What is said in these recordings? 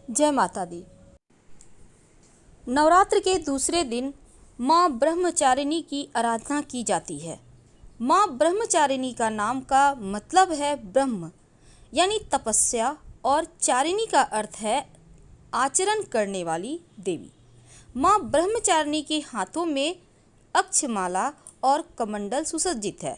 जय माता दी। नवरात्र के दूसरे दिन माँ ब्रह्मचारिणी की आराधना की जाती है। माँ ब्रह्मचारिणी का नाम का मतलब है ब्रह्म यानी तपस्या, और चारिणी का अर्थ है आचरण करने वाली देवी। माँ ब्रह्मचारिणी के हाथों में अक्षमाला और कमंडल सुसज्जित है।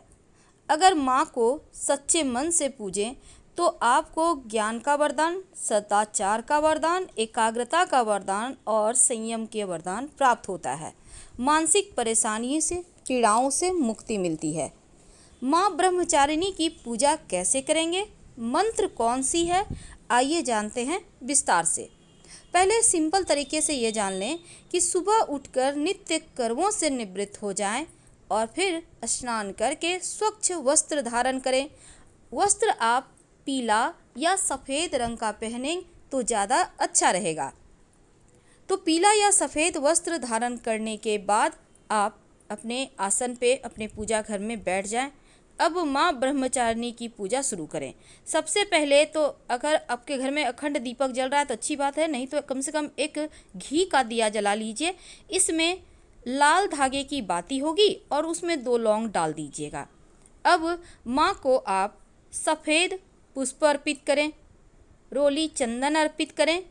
अगर माँ को सच्चे मन से पूजें तो आपको ज्ञान का वरदान, सदाचार का वरदान, एकाग्रता का वरदान और संयम के वरदान प्राप्त होता है। मानसिक परेशानियों से, पीड़ाओं से मुक्ति मिलती है। माँ ब्रह्मचारिणी की पूजा कैसे करेंगे, मंत्र कौन सी है, आइए जानते हैं विस्तार से। पहले सिंपल तरीके से ये जान लें कि सुबह उठकर नित्य कर्मों से निवृत्त हो जाएं और फिर स्नान करके स्वच्छ वस्त्र धारण करें। वस्त्र आप पीला या सफ़ेद रंग का पहनें तो ज़्यादा अच्छा रहेगा। तो पीला या सफ़ेद वस्त्र धारण करने के बाद आप अपने आसन पे अपने पूजा घर में बैठ जाएं। अब माँ ब्रह्मचारिणी की पूजा शुरू करें। सबसे पहले तो अगर आपके घर में अखंड दीपक जल रहा है तो अच्छी बात है, नहीं तो कम से कम एक घी का दिया जला लीजिए। इसमें लाल धागे की बाती होगी और उसमें 2 लौंग डाल दीजिएगा। अब माँ को आप सफ़ेद पुष्प अर्पित करें, रोली चंदन अर्पित करें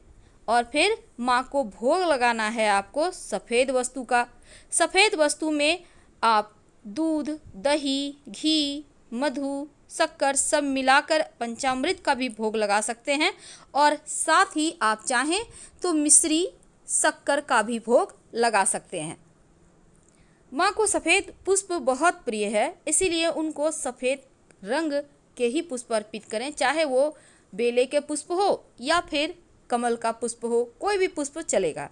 और फिर माँ को भोग लगाना है आपको सफ़ेद वस्तु का। सफ़ेद वस्तु में आप दूध, दही, घी, मधु, शक्कर सब मिलाकर पंचामृत का भी भोग लगा सकते हैं और साथ ही आप चाहें तो मिश्री, शक्कर का भी भोग लगा सकते हैं। माँ को सफ़ेद पुष्प बहुत प्रिय है, इसीलिए उनको सफ़ेद रंग के ही पुष्प अर्पित करें, चाहे वो बेले के पुष्प हो या फिर कमल का पुष्प हो, कोई भी पुष्प चलेगा।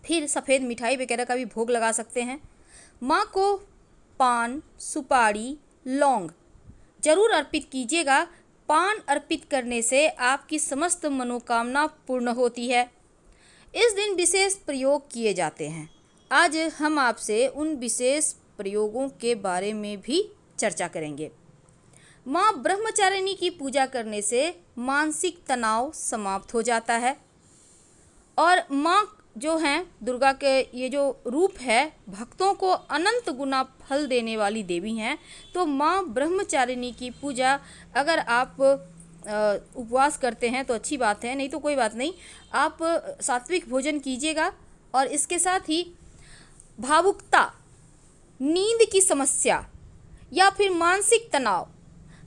फिर सफ़ेद मिठाई वगैरह का भी भोग लगा सकते हैं। माँ को पान, सुपारी, लौंग जरूर अर्पित कीजिएगा। पान अर्पित करने से आपकी समस्त मनोकामना पूर्ण होती है। इस दिन विशेष प्रयोग किए जाते हैं। आज हम आपसे उन विशेष प्रयोगों के बारे में भी चर्चा करेंगे। माँ ब्रह्मचारिणी की पूजा करने से मानसिक तनाव समाप्त हो जाता है और माँ जो हैं दुर्गा के ये जो रूप है, भक्तों को अनंत गुना फल देने वाली देवी हैं। तो माँ ब्रह्मचारिणी की पूजा अगर आप उपवास करते हैं तो अच्छी बात है, नहीं तो कोई बात नहीं, आप सात्विक भोजन कीजिएगा। और इसके साथ ही भावुकता, नींद की समस्या या फिर मानसिक तनाव,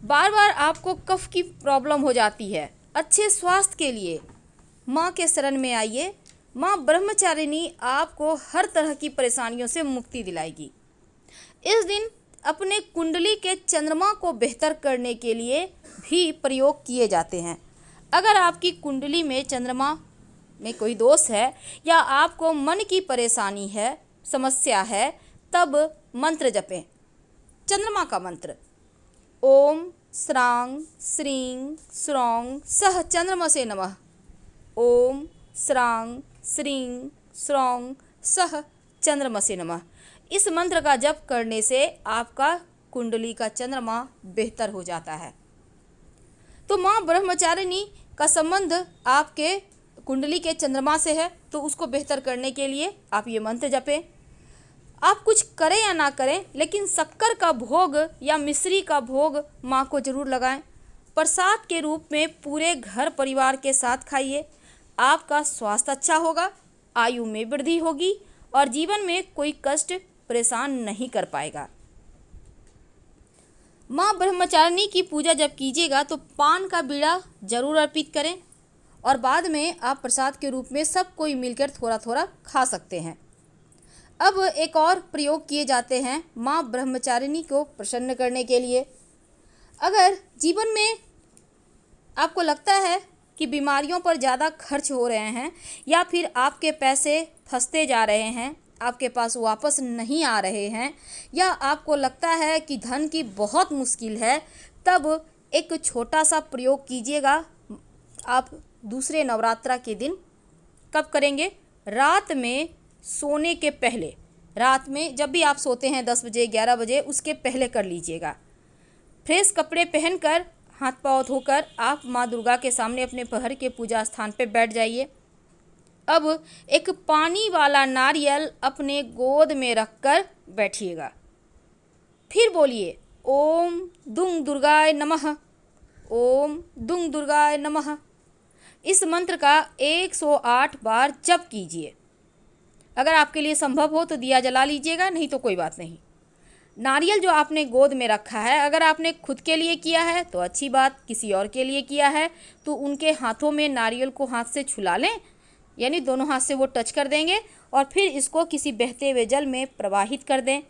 बार बार आपको कफ की प्रॉब्लम हो जाती है, अच्छे स्वास्थ्य के लिए माँ के शरण में आइए। माँ ब्रह्मचारिणी आपको हर तरह की परेशानियों से मुक्ति दिलाएगी। इस दिन अपने कुंडली के चंद्रमा को बेहतर करने के लिए भी प्रयोग किए जाते हैं। अगर आपकी कुंडली में चंद्रमा में कोई दोष है या आपको मन की परेशानी है, समस्या है, तब मंत्र जपें। चंद्रमा का मंत्र ओम स्रांग श्रीं स्रौं सह चंद्रमसे नमः। ओम स्रांग श्रीं स्रौं सह चंद्रमसे नमः। इस मंत्र का जप करने से आपका कुंडली का चंद्रमा बेहतर हो जाता है। तो माँ ब्रह्मचारिणी का संबंध आपके कुंडली के चंद्रमा से है, तो उसको बेहतर करने के लिए आप ये मंत्र जपें। आप कुछ करें या ना करें, लेकिन शक्कर का भोग या मिश्री का भोग माँ को जरूर लगाएं। प्रसाद के रूप में पूरे घर परिवार के साथ खाइए। आपका स्वास्थ्य अच्छा होगा, आयु में वृद्धि होगी और जीवन में कोई कष्ट परेशान नहीं कर पाएगा। माँ ब्रह्मचारिणी की पूजा जब कीजिएगा तो पान का बीड़ा जरूर अर्पित करें और बाद में आप प्रसाद के रूप में सब कोई मिलकर थोड़ा थोड़ा खा सकते हैं। अब एक और प्रयोग किए जाते हैं माँ ब्रह्मचारिणी को प्रसन्न करने के लिए। अगर जीवन में आपको लगता है कि बीमारियों पर ज़्यादा खर्च हो रहे हैं या फिर आपके पैसे फंसते जा रहे हैं, आपके पास वापस नहीं आ रहे हैं, या आपको लगता है कि धन की बहुत मुश्किल है, तब एक छोटा सा प्रयोग कीजिएगा। आप दूसरे नवरात्रा के दिन कब करेंगे? रात में सोने के पहले, रात में जब भी आप सोते हैं 10 बजे 11 बजे, उसके पहले कर लीजिएगा। फ्रेश कपड़े पहनकर हाथ पांव धोकर आप माँ दुर्गा के सामने अपने घर के पूजा स्थान पे बैठ जाइए। अब एक पानी वाला नारियल अपने गोद में रखकर बैठिएगा। फिर बोलिए ओम दुंग दुर्गाय नमः, ओम दुंग दुर्गाय नमः। इस मंत्र का 108 बार जप कीजिए। अगर आपके लिए संभव हो तो दिया जला लीजिएगा, नहीं तो कोई बात नहीं। नारियल जो आपने गोद में रखा है, अगर आपने खुद के लिए किया है तो अच्छी बात, किसी और के लिए किया है तो उनके हाथों में नारियल को हाथ से छुला लें, यानी दोनों हाथ से वो टच कर देंगे और फिर इसको किसी बहते हुए जल में प्रवाहित कर दें।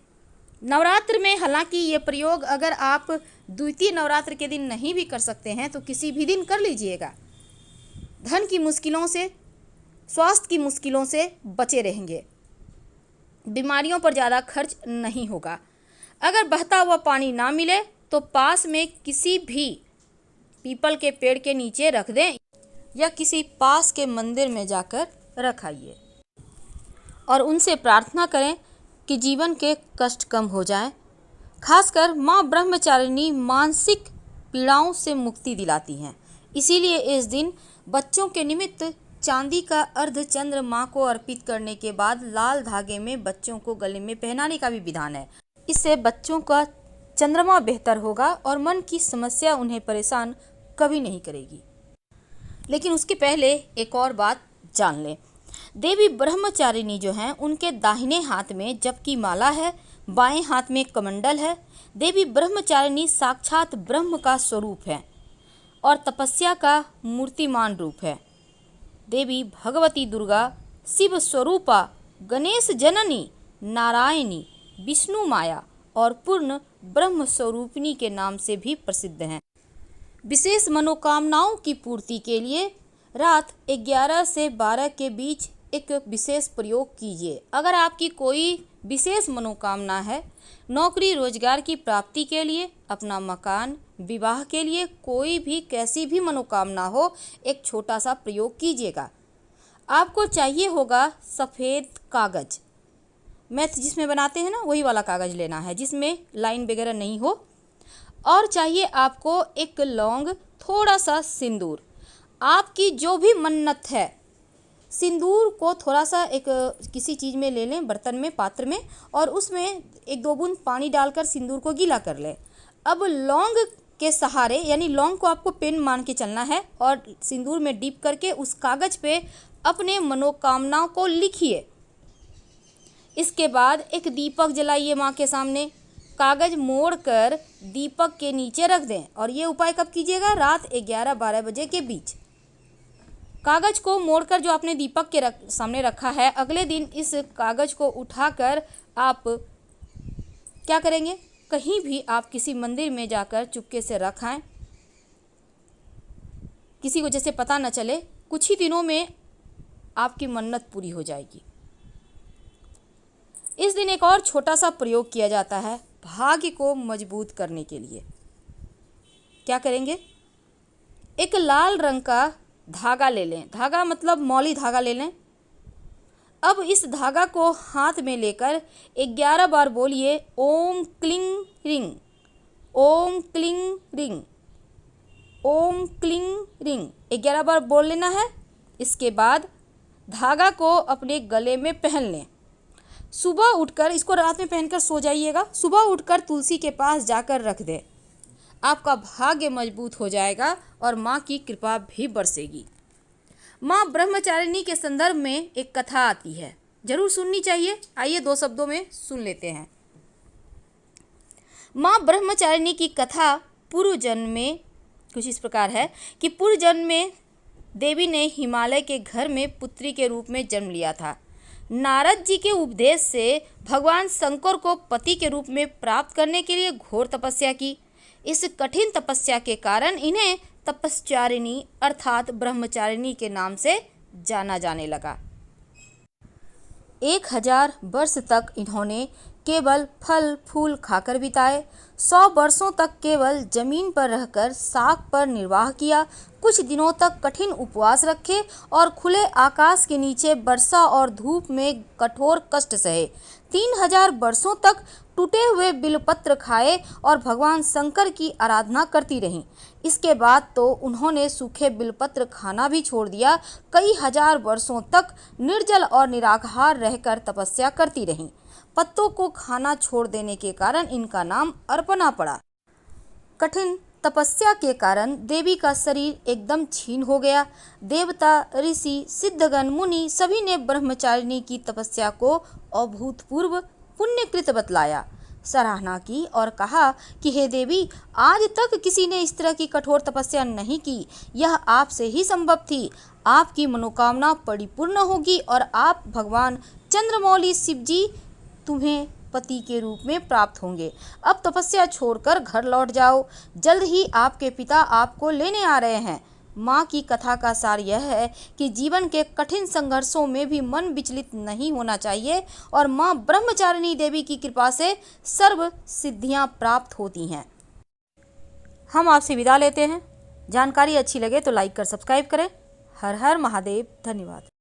नवरात्र में हालांकि ये प्रयोग अगर आप द्वितीय नवरात्र के दिन नहीं भी कर सकते हैं तो किसी भी दिन कर लीजिएगा। धन की मुश्किलों से, स्वास्थ्य की मुश्किलों से बचे रहेंगे, बीमारियों पर ज़्यादा खर्च नहीं होगा। अगर बहता हुआ पानी ना मिले तो पास में किसी भी पीपल के पेड़ के नीचे रख दें या किसी पास के मंदिर में जाकर रखाइए और उनसे प्रार्थना करें कि जीवन के कष्ट कम हो जाएं। खासकर माँ ब्रह्मचारिणी मानसिक पीड़ाओं से मुक्ति दिलाती हैं, इसीलिए इस दिन बच्चों के निमित्त चांदी का अर्धचंद्र माँ को अर्पित करने के बाद लाल धागे में बच्चों को गले में पहनाने का भी विधान है। इससे बच्चों का चंद्रमा बेहतर होगा और मन की समस्या उन्हें परेशान कभी नहीं करेगी। लेकिन उसके पहले एक और बात जान लें। देवी ब्रह्मचारिणी जो हैं उनके दाहिने हाथ में जप की माला है, बाएं हाथ में कमंडल है। देवी ब्रह्मचारिणी साक्षात ब्रह्म का स्वरूप है और तपस्या का मूर्तिमान रूप है। देवी भगवती दुर्गा शिव स्वरूपा, गणेश जननी, नारायणी, विष्णु माया और पूर्ण ब्रह्म स्वरूपिणी के नाम से भी प्रसिद्ध हैं। विशेष मनोकामनाओं की पूर्ति के लिए रात 11 से 12 के बीच एक विशेष प्रयोग कीजिए। अगर आपकी कोई विशेष मनोकामना है, नौकरी रोजगार की प्राप्ति के लिए, अपना मकान, विवाह के लिए, कोई भी कैसी भी मनोकामना हो, एक छोटा सा प्रयोग कीजिएगा। आपको चाहिए होगा सफ़ेद कागज, मैथ जिसमें बनाते हैं ना वही वाला कागज लेना है जिसमें लाइन वगैरह नहीं हो, और चाहिए आपको एक लौंग, थोड़ा सा सिंदूर। आपकी जो भी मन्नत है, सिंदूर को थोड़ा सा एक किसी चीज़ में ले लें, बर्तन में, पात्र में, और उसमें 1-2 बूंद पानी डालकर सिंदूर को गीला कर लें। अब लौंग के सहारे, यानी लौंग को आपको पेन मान के चलना है और सिंदूर में डीप करके उस कागज पे अपने मनोकामनाओं को लिखिए। इसके बाद एक दीपक जलाइए माँ के सामने, कागज मोड़कर दीपक के नीचे रख दें। और ये उपाय कब कीजिएगा? रात 11-12 बजे के बीच। कागज को मोड़कर जो आपने दीपक के सामने रखा है, अगले दिन इस कागज को उठाकर आप क्या करेंगे? कहीं भी आप किसी मंदिर में जाकर चुपके से रख आएं, किसी को जैसे पता न चले। कुछ ही दिनों में आपकी मन्नत पूरी हो जाएगी। इस दिन एक और छोटा सा प्रयोग किया जाता है भाग्य को मजबूत करने के लिए। क्या करेंगे? एक लाल रंग का धागा ले लें, धागा मतलब मौली धागा ले लें। अब इस धागा को हाथ में लेकर 11 बार बोलिए ओम क्लिंग रिंग, ओम क्लिंग रिंग, ओम क्लिंग रिंग। 11 बार बोल लेना है। इसके बाद धागा को अपने गले में पहन लें। सुबह उठकर, इसको रात में पहनकर सो जाइएगा, सुबह उठकर तुलसी के पास जाकर रख दें। आपका भाग्य मजबूत हो जाएगा और माँ की कृपा भी बरसेगी। माँ ब्रह्मचारिणी के संदर्भ में एक कथा आती है, जरूर सुननी चाहिए। आइए 2 शब्दों में सुन लेते हैं। माँ ब्रह्मचारिणी की कथा पूर्व जन्म में कुछ इस प्रकार है कि पूर्व जन्म में देवी ने हिमालय के घर में पुत्री के रूप में जन्म लिया था। नारद जी के उपदेश से भगवान शंकर को पति के रूप में प्राप्त करने के लिए घोर तपस्या की। इस कठिन तपस्या के कारण इन्हें तपस्चारिणी अर्थात ब्रह्मचारिणी के नाम से जाना जाने लगा। 1000 वर्ष तक इन्होंने केवल फल फूल खाकर बिताए। 100 वर्षों तक केवल जमीन पर रहकर साग पर निर्वाह किया। कुछ दिनों तक कठिन उपवास रखे और खुले आकाश के नीचे वर्षा और धूप में कठोर कष्ट सहे। 3000 वर्षों तक टूटे हुए बिलपत्र खाए और भगवान शंकर की आराधना करती रहीं। इसके बाद तो उन्होंने सूखे बिलपत्र खाना भी छोड़ दिया। कई हजार वर्षों तक निर्जल और निराहार रहकर तपस्या करती रहीं। पत्तों को खाना छोड़ देने के कारण इनका नाम अर्पणा पड़ा। कठिन तपस्या के कारण देवी का शरीर एकदम क्षीण हो गया। देवता, ऋषि, सिद्धगण, मुनि सभी ने ब्रह्मचारिणी की तपस्या को अभूतपूर्व पुण्यकृत बतलाया, सराहना की और कहा कि हे देवी, आज तक किसी ने इस तरह की कठोर तपस्या नहीं की। यह आपसे ही संभव थी। आपकी मनोकामना परिपूर्ण होगी और आप भगवान चंद्रमौली शिव जी तुम्हें पति के रूप में प्राप्त होंगे। अब तपस्या छोड़कर घर लौट जाओ। जल्द ही आपके पिता आपको लेने आ रहे हैं। माँ की कथा का सार यह है कि जीवन के कठिन संघर्षों में भी मन विचलित नहीं होना चाहिए और माँ ब्रह्मचारिणी देवी की कृपा से सर्व सिद्धियाँ प्राप्त होती हैं। हम आपसे विदा लेते हैं। जानकारी अच्छी लगे तो लाइक कर सब्सक्राइब करें। हर हर महादेव। धन्यवाद।